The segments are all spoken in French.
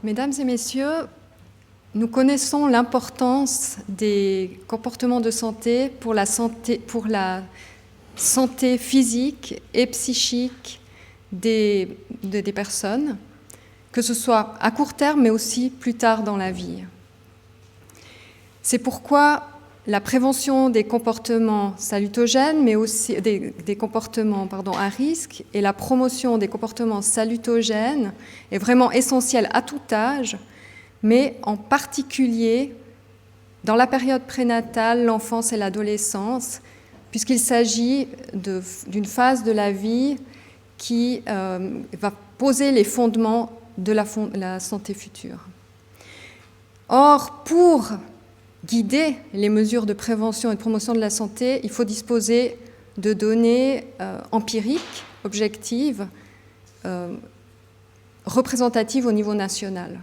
Mesdames et messieurs, nous connaissons l'importance des comportements de santé pour la santé physique et psychique des personnes, que ce soit à court terme, mais aussi plus tard dans la vie. C'est pourquoi la prévention des comportements salutogènes, mais aussi des comportements à risque, et la promotion des comportements salutogènes est vraiment essentielle à tout âge, mais en particulier dans la période prénatale, l'enfance et l'adolescence, puisqu'il s'agit d'une phase de la vie qui va poser les fondements de la santé future. Or, pour guider les mesures de prévention et de promotion de la santé, il faut disposer de données empiriques, objectives, représentatives au niveau national.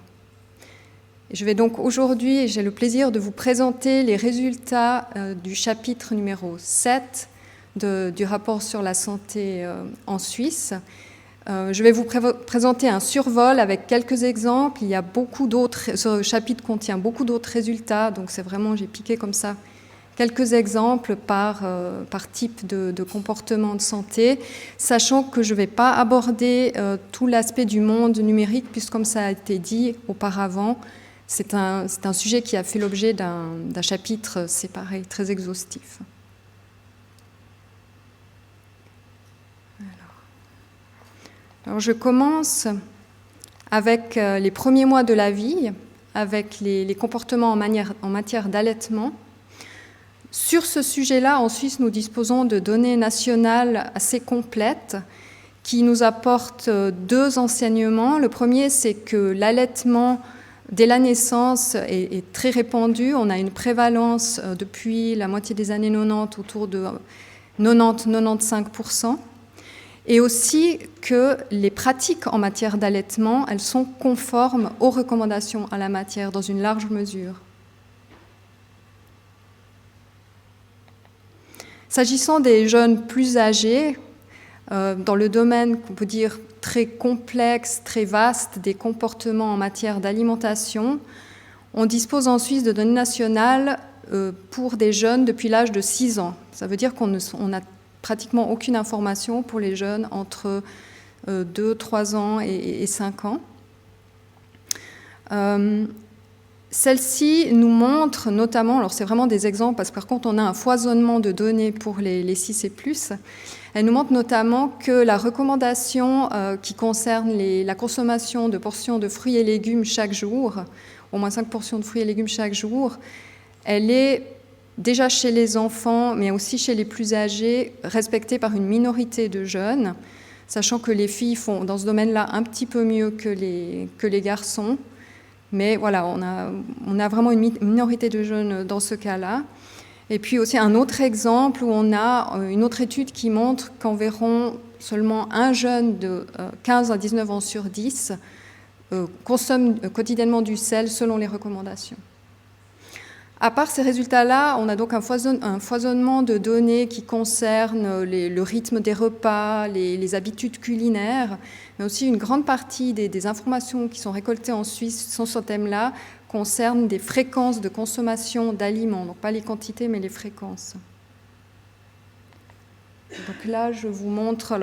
Je vais donc aujourd'hui, j'ai le plaisir de vous présenter les résultats du chapitre numéro 7 du rapport sur la santé en Suisse. Je vais vous présenter un survol avec quelques exemples. Il y a beaucoup d'autres, ce chapitre contient beaucoup d'autres résultats, donc c'est vraiment, j'ai piqué comme ça quelques exemples par type de comportement de santé, sachant que je ne vais pas aborder tout l'aspect du monde numérique, puisque comme ça a été dit auparavant, c'est un sujet qui a fait l'objet d'un chapitre séparé, très exhaustif. Alors je commence avec les premiers mois de la vie, avec les comportements en matière d'allaitement. Sur ce sujet-là, en Suisse, nous disposons de données nationales assez complètes qui nous apportent deux enseignements. Le premier, c'est que l'allaitement dès la naissance est très répandu. On a une prévalence depuis la moitié des années 90 autour de 90-95%. Et aussi que les pratiques en matière d'allaitement, elles sont conformes aux recommandations à la matière dans une large mesure. S'agissant des jeunes plus âgés, dans le domaine qu'on peut dire très complexe, très vaste des comportements en matière d'alimentation, on dispose en Suisse de données nationales pour des jeunes depuis l'âge de 6 ans. Ça veut dire qu'on n'a pratiquement aucune information pour les jeunes entre 2, 3 ans et 5 ans. Celle-ci nous montre notamment, alors c'est vraiment des exemples parce que par contre on a un foisonnement de données pour les 6 et plus, elle nous montre notamment que la recommandation qui concerne la consommation de portions de fruits et légumes chaque jour, au moins 5 portions de fruits et légumes chaque jour, elle est déjà chez les enfants, mais aussi chez les plus âgés, respectée par une minorité de jeunes, sachant que les filles font dans ce domaine-là un petit peu mieux que les garçons. Mais voilà, on a vraiment une minorité de jeunes dans ce cas-là. Et puis aussi un autre exemple où on a une autre étude qui montre qu'environ seulement un jeune de 15 à 19 ans sur 10 consomme quotidiennement du sel selon les recommandations. À part ces résultats-là, on a donc un foisonnement de données qui concernent le rythme des repas, les habitudes culinaires, mais aussi une grande partie des informations qui sont récoltées en Suisse sur ce thème-là concernent des fréquences de consommation d'aliments, donc pas les quantités, mais les fréquences. Donc là, je vous montre,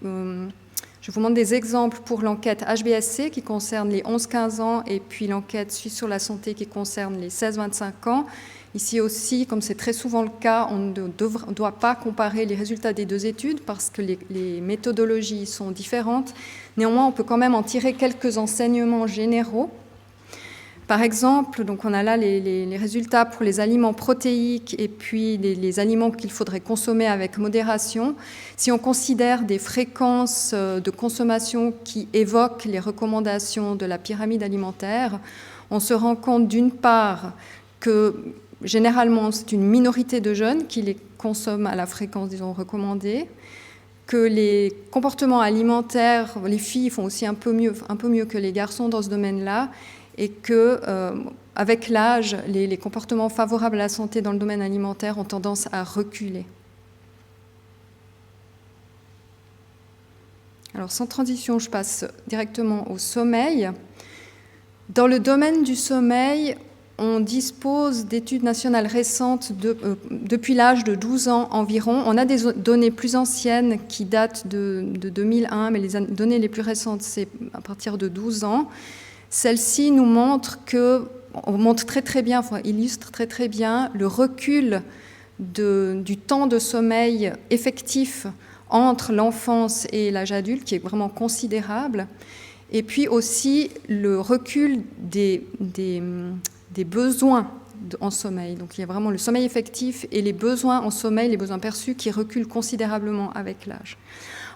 je vous montre des exemples pour l'enquête HBSC qui concerne les 11-15 ans et puis l'enquête Suisse sur la santé qui concerne les 16-25 ans. Ici aussi, comme c'est très souvent le cas, on ne doit pas comparer les résultats des deux études parce que les méthodologies sont différentes. Néanmoins, on peut quand même en tirer quelques enseignements généraux. Par exemple, donc on a là les résultats pour les aliments protéiques et puis les aliments qu'il faudrait consommer avec modération. Si on considère des fréquences de consommation qui évoquent les recommandations de la pyramide alimentaire, on se rend compte d'une part que généralement c'est une minorité de jeunes qui les consomment à la fréquence, disons, recommandée, que les comportements alimentaires, les filles font aussi un peu mieux que les garçons dans ce domaine-là, et que, avec l'âge, les comportements favorables à la santé dans le domaine alimentaire ont tendance à reculer. Alors, sans transition, je passe directement au sommeil. Dans le domaine du sommeil, on dispose d'études nationales récentes depuis l'âge de 12 ans environ. On a des données plus anciennes qui datent de 2001, mais les données les plus récentes, c'est à partir de 12 ans. Celles-ci nous montrent illustrent très bien le recul du temps de sommeil effectif entre l'enfance et l'âge adulte, qui est vraiment considérable. Et puis aussi le recul des besoins en sommeil. Donc il y a vraiment le sommeil effectif et les besoins en sommeil, les besoins perçus, qui reculent considérablement avec l'âge.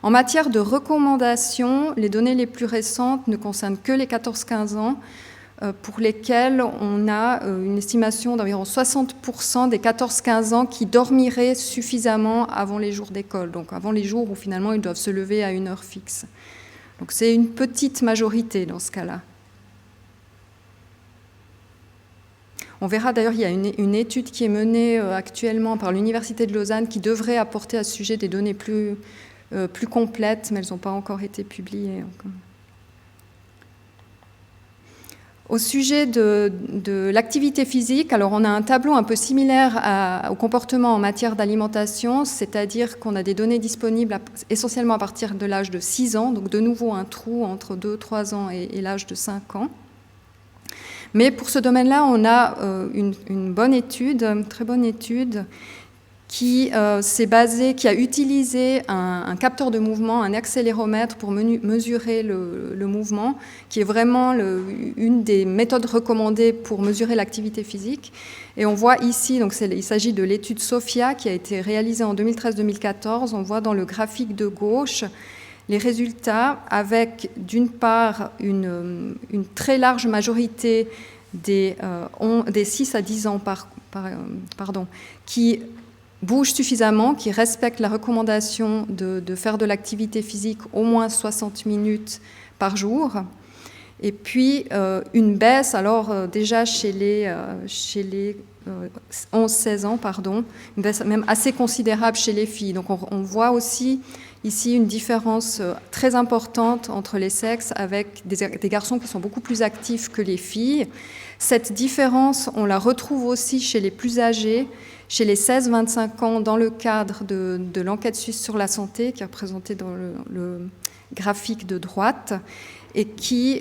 En matière de recommandations, les données les plus récentes ne concernent que les 14-15 ans, pour lesquels on a une estimation d'environ 60% des 14-15 ans qui dormiraient suffisamment avant les jours d'école, donc avant les jours où finalement ils doivent se lever à une heure fixe. Donc c'est une petite majorité dans ce cas-là. On verra d'ailleurs, il y a une étude qui est menée actuellement par l'Université de Lausanne qui devrait apporter à ce sujet des données plus complètes, mais elles n'ont pas encore été publiées. Au sujet de l'activité physique, alors on a un tableau un peu similaire au comportement en matière d'alimentation, c'est-à-dire qu'on a des données disponibles essentiellement à partir de l'âge de 6 ans, donc de nouveau un trou entre 2-3 ans et l'âge de 5 ans. Mais pour ce domaine-là, on a une bonne étude, une très bonne étude, qui a utilisé un capteur de mouvement, un accéléromètre pour mesurer le mouvement, qui est vraiment une des méthodes recommandées pour mesurer l'activité physique. Et on voit ici, donc il s'agit de l'étude SOFIA qui a été réalisée en 2013-2014. On voit dans le graphique de gauche les résultats avec, d'une part, une très large majorité des 6 à 10 ans qui bougent suffisamment, qui respectent la recommandation de faire de l'activité physique au moins 60 minutes par jour. Et puis, une baisse, alors déjà chez les 11-16 ans, une baisse même assez considérable chez les filles. Donc on voit aussi ici une différence très importante entre les sexes, avec des garçons qui sont beaucoup plus actifs que les filles. Cette différence, on la retrouve aussi chez les plus âgés, chez les 16-25 ans, dans le cadre de l'enquête suisse sur la santé, qui est représentée dans le graphique de droite, et qui,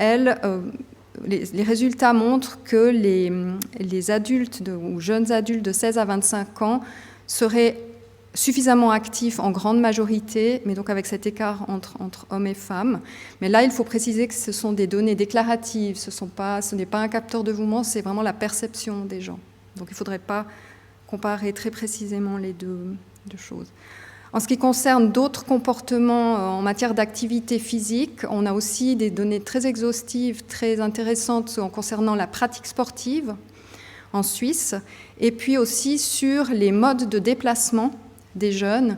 les résultats montrent que les adultes ou jeunes adultes de 16 à 25 ans seraient suffisamment actifs en grande majorité, mais donc avec cet écart entre hommes et femmes. Mais là, il faut préciser que ce sont des données déclaratives, ce n'est pas un capteur de mouvement, c'est vraiment la perception des gens. Donc il ne faudrait pas comparer très précisément les deux choses. En ce qui concerne d'autres comportements en matière d'activité physique, on a aussi des données très exhaustives, très intéressantes concernant la pratique sportive en Suisse, et puis aussi sur les modes de déplacement des jeunes,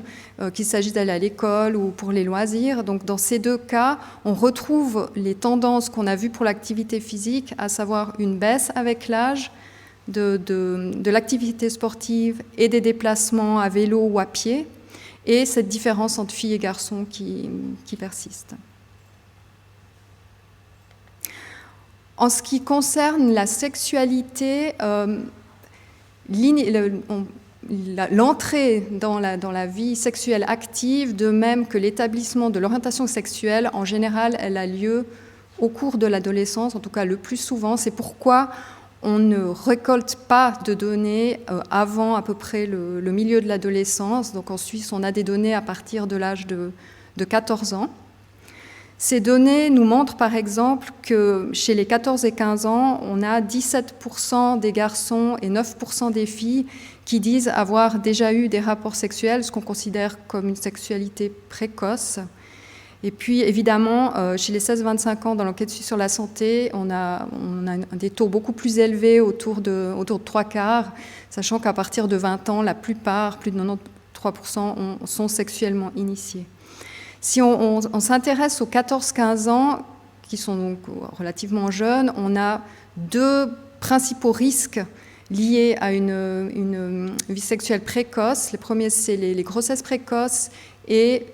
qu'il s'agisse d'aller à l'école ou pour les loisirs. Donc dans ces deux cas, on retrouve les tendances qu'on a vues pour l'activité physique, à savoir une baisse avec l'âge de l'activité sportive et des déplacements à vélo ou à pied, et cette différence entre filles et garçons qui persiste. En ce qui concerne la sexualité, l'entrée dans la vie sexuelle active, de même que l'établissement de l'orientation sexuelle, en général, elle a lieu au cours de l'adolescence, en tout cas le plus souvent. C'est pourquoi on ne récolte pas de données avant à peu près le milieu de l'adolescence. Donc en Suisse, on a des données à partir de l'âge de 14 ans. Ces données nous montrent par exemple que chez les 14 et 15 ans, on a 17% des garçons et 9% des filles qui disent avoir déjà eu des rapports sexuels, ce qu'on considère comme une sexualité précoce. Et puis, évidemment, chez les 16-25 ans, dans l'enquête suisse sur la santé, on a des taux beaucoup plus élevés, autour de 3/4, sachant qu'à partir de 20 ans, la plupart, plus de 93%, sont sexuellement initiés. Si on s'intéresse aux 14-15 ans, qui sont donc relativement jeunes, on a deux principaux risques liés à une vie sexuelle précoce. Le premier, c'est les grossesses précoces et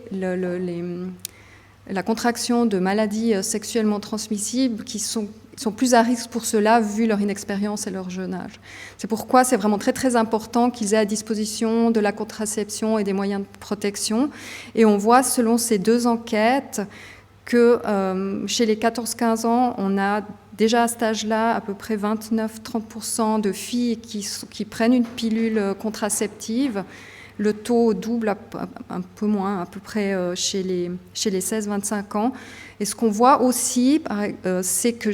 la contraction de maladies sexuellement transmissibles qui sont sont plus à risque pour cela vu leur inexpérience et leur jeune âge. C'est pourquoi c'est vraiment très très important qu'ils aient à disposition de la contraception et des moyens de protection. Et on voit selon ces 2 enquêtes que chez les 14-15 ans, on a déjà à cet âge-là à peu près 29-30% de filles qui prennent une pilule contraceptive. Le taux double un peu moins, à peu près chez les 16-25 ans. Et ce qu'on voit aussi, c'est que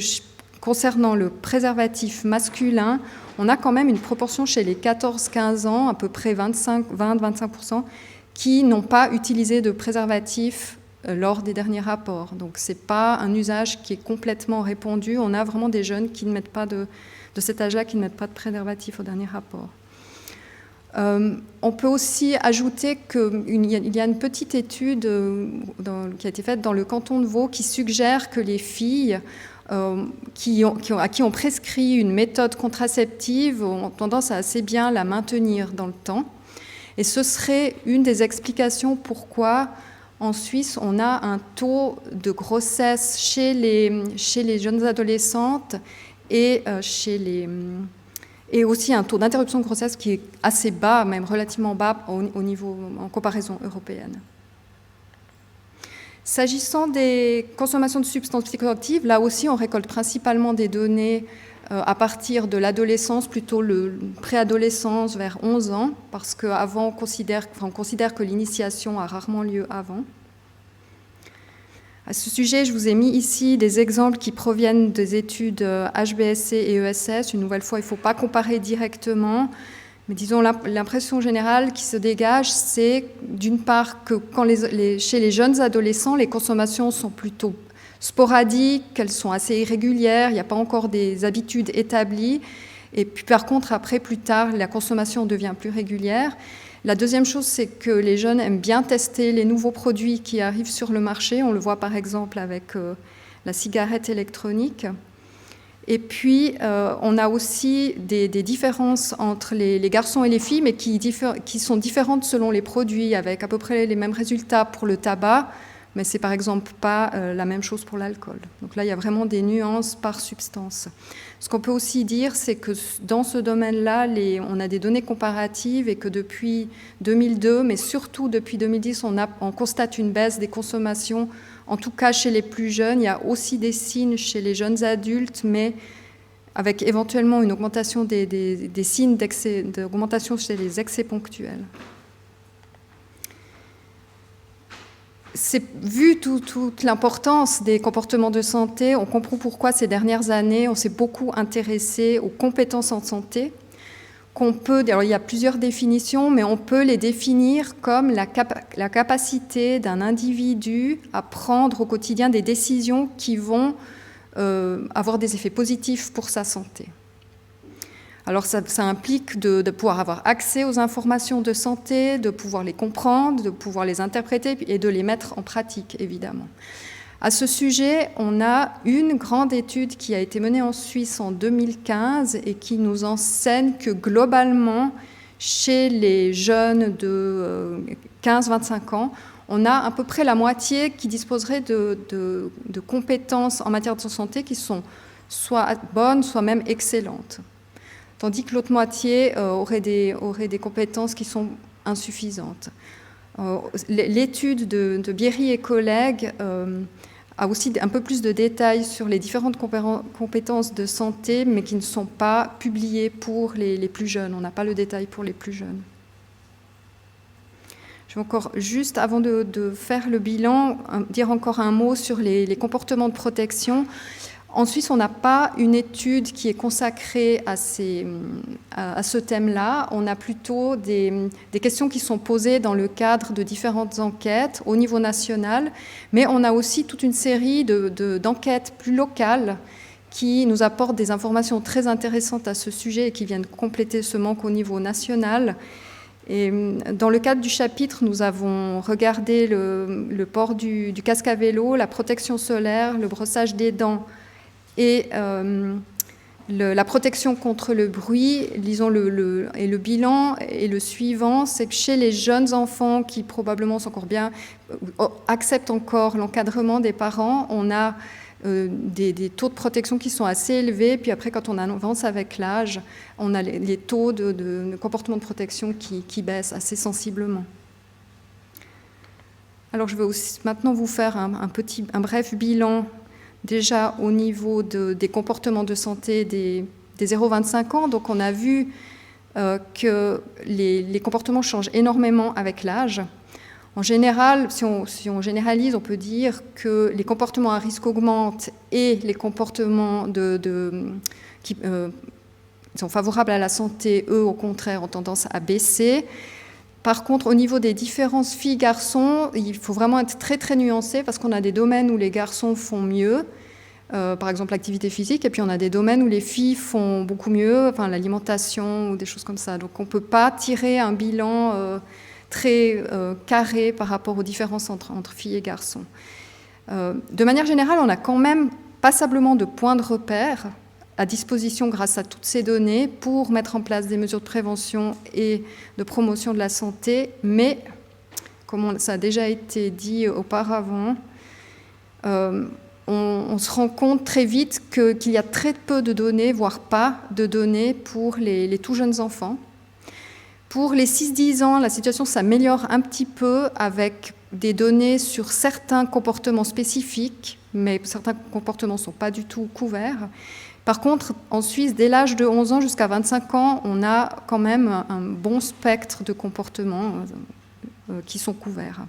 concernant le préservatif masculin, on a quand même une proportion chez les 14-15 ans, à peu près 20-25%, qui n'ont pas utilisé de préservatif lors des derniers rapports. Donc ce n'est pas un usage qui est complètement répandu. On a vraiment des jeunes qui ne mettent pas de cet âge-là, qui ne mettent pas de préservatif au dernier rapport. On peut aussi ajouter qu'il y a une petite étude qui a été faite dans le canton de Vaud qui suggère que les filles à qui on prescrit une méthode contraceptive ont tendance à assez bien la maintenir dans le temps. Et ce serait une des explications pourquoi en Suisse on a un taux de grossesse chez les jeunes adolescentes et aussi un taux d'interruption de grossesse qui est assez bas, même relativement bas au niveau en comparaison européenne. S'agissant des consommations de substances psychoactives, là aussi on récolte principalement des données à partir de l'adolescence, plutôt le préadolescence vers 11 ans, parce qu'avant on considère que l'initiation a rarement lieu avant. À ce sujet, je vous ai mis ici des exemples qui proviennent des études HBSC et ESS. Une nouvelle fois, il ne faut pas comparer directement, mais disons l'impression générale qui se dégage, c'est d'une part que chez les jeunes adolescents, les consommations sont plutôt sporadiques, qu'elles sont assez irrégulières, il n'y a pas encore des habitudes établies, et puis par contre, après, plus tard, la consommation devient plus régulière. La deuxième chose, c'est que les jeunes aiment bien tester les nouveaux produits qui arrivent sur le marché. On le voit par exemple avec la cigarette électronique. Et puis, on a aussi des différences entre les garçons et les filles, mais qui sont différentes selon les produits, avec à peu près les mêmes résultats pour le tabac, mais c'est par exemple pas la même chose pour l'alcool. Donc là, il y a vraiment des nuances par substance. Ce qu'on peut aussi dire, c'est que dans ce domaine-là, on a des données comparatives et que depuis 2002, mais surtout depuis 2010, on constate une baisse des consommations, en tout cas chez les plus jeunes. Il y a aussi des signes chez les jeunes adultes, mais avec éventuellement une augmentation des signes d'augmentation chez les excès ponctuels. Vu toute l'importance des comportements de santé, on comprend pourquoi ces dernières années, on s'est beaucoup intéressé aux compétences en santé. Alors il y a plusieurs définitions, mais on peut les définir comme la capacité d'un individu à prendre au quotidien des décisions qui vont avoir des effets positifs pour sa santé. Alors ça implique de pouvoir avoir accès aux informations de santé, de pouvoir les comprendre, de pouvoir les interpréter et de les mettre en pratique, évidemment. À ce sujet, on a une grande étude qui a été menée en Suisse en 2015 et qui nous enseigne que globalement, chez les jeunes de 15-25 ans, on a à peu près la moitié qui disposerait de compétences en matière de santé qui sont soit bonnes, soit même excellentes. Tandis que l'autre moitié aurait des compétences qui sont insuffisantes. L'étude de Bierry et collègues a aussi un peu plus de détails sur les différentes compétences de santé, mais qui ne sont pas publiées pour les plus jeunes. On n'a pas le détail pour les plus jeunes. Je vais encore, juste avant de faire le bilan, dire encore un mot sur les comportements de protection. En Suisse, on n'a pas une étude qui est consacrée à ce thème-là. On a plutôt des questions qui sont posées dans le cadre de différentes enquêtes au niveau national, mais on a aussi toute une série d'enquêtes plus locales qui nous apportent des informations très intéressantes à ce sujet et qui viennent compléter ce manque au niveau national. Et dans le cadre du chapitre, nous avons regardé le port du casque à vélo, la protection solaire, le brossage des dents, et la protection contre le bruit, disons et le bilan est le suivant, c'est que chez les jeunes enfants qui probablement sont encore bien, acceptent encore l'encadrement des parents, on a des taux de protection qui sont assez élevés, puis après, quand on avance avec l'âge, on a les taux de comportement de protection qui baissent assez sensiblement. Alors, je vais aussi maintenant vous faire un bref bilan, déjà au niveau des comportements de santé des 0-25 ans. Donc, on a vu que les comportements changent énormément avec l'âge. En général, si on généralise, on peut dire que les comportements à risque augmentent et les comportements qui sont favorables à la santé, eux, au contraire, ont tendance à baisser. Par contre, au niveau des différences filles-garçons, il faut vraiment être très, très nuancé parce qu'on a des domaines où les garçons font mieux, par exemple l'activité physique, et puis on a des domaines où les filles font beaucoup mieux, enfin l'alimentation ou des choses comme ça. Donc on ne peut pas tirer un bilan très carré par rapport aux différences entre filles et garçons. De manière générale, on a quand même passablement de points de repère à disposition grâce à toutes ces données pour mettre en place des mesures de prévention et de promotion de la santé, mais, comme ça a déjà été dit auparavant, on se rend compte très vite qu'il y a très peu de données, voire pas de données pour les tout jeunes enfants. Pour les 6-10 ans, la situation s'améliore un petit peu avec des données sur certains comportements spécifiques, mais certains comportements ne sont pas du tout couverts. Par contre, en Suisse, dès l'âge de 11 ans jusqu'à 25 ans, on a quand même un bon spectre de comportements qui sont couverts.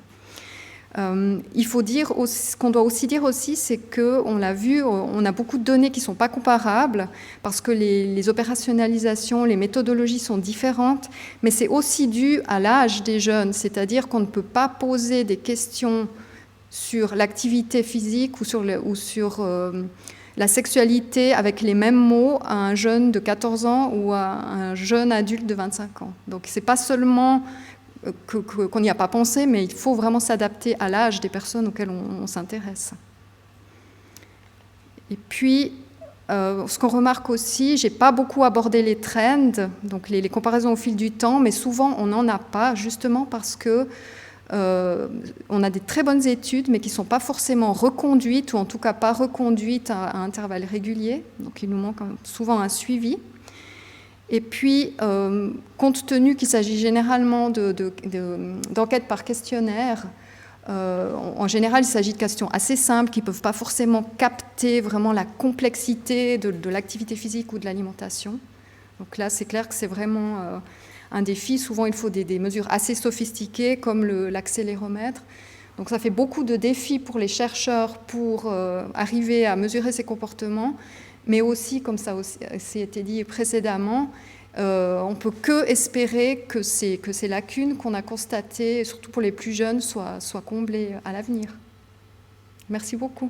Il faut dire, ce qu'on doit aussi dire aussi, c'est qu'on l'a vu, on a beaucoup de données qui ne sont pas comparables parce que les opérationnalisations, les méthodologies sont différentes, mais c'est aussi dû à l'âge des jeunes, c'est-à-dire qu'on ne peut pas poser des questions sur l'activité physique ou sur la sexualité avec les mêmes mots à un jeune de 14 ans ou à un jeune adulte de 25 ans. Donc c'est pas seulement qu'on n'y a pas pensé, mais il faut vraiment s'adapter à l'âge des personnes auxquelles on s'intéresse. Et puis, ce qu'on remarque aussi, je n'ai pas beaucoup abordé les trends, donc les comparaisons au fil du temps, mais souvent on n'en a pas, justement parce que on a des très bonnes études, mais qui ne sont pas forcément reconduites, ou en tout cas pas reconduites à intervalles réguliers, donc il nous manque souvent un suivi. Et puis, compte tenu qu'il s'agit généralement d'enquêtes par questionnaire, en général, il s'agit de questions assez simples qui ne peuvent pas forcément capter vraiment la complexité de l'activité physique ou de l'alimentation. Donc là, c'est clair que c'est vraiment un défi. Souvent, il faut des mesures assez sophistiquées comme l'accéléromètre. Donc ça fait beaucoup de défis pour les chercheurs pour arriver à mesurer ces comportements. Mais aussi, comme ça a été dit précédemment, on ne peut que espérer que ces lacunes qu'on a constatées, surtout pour les plus jeunes, soient comblées à l'avenir. Merci beaucoup.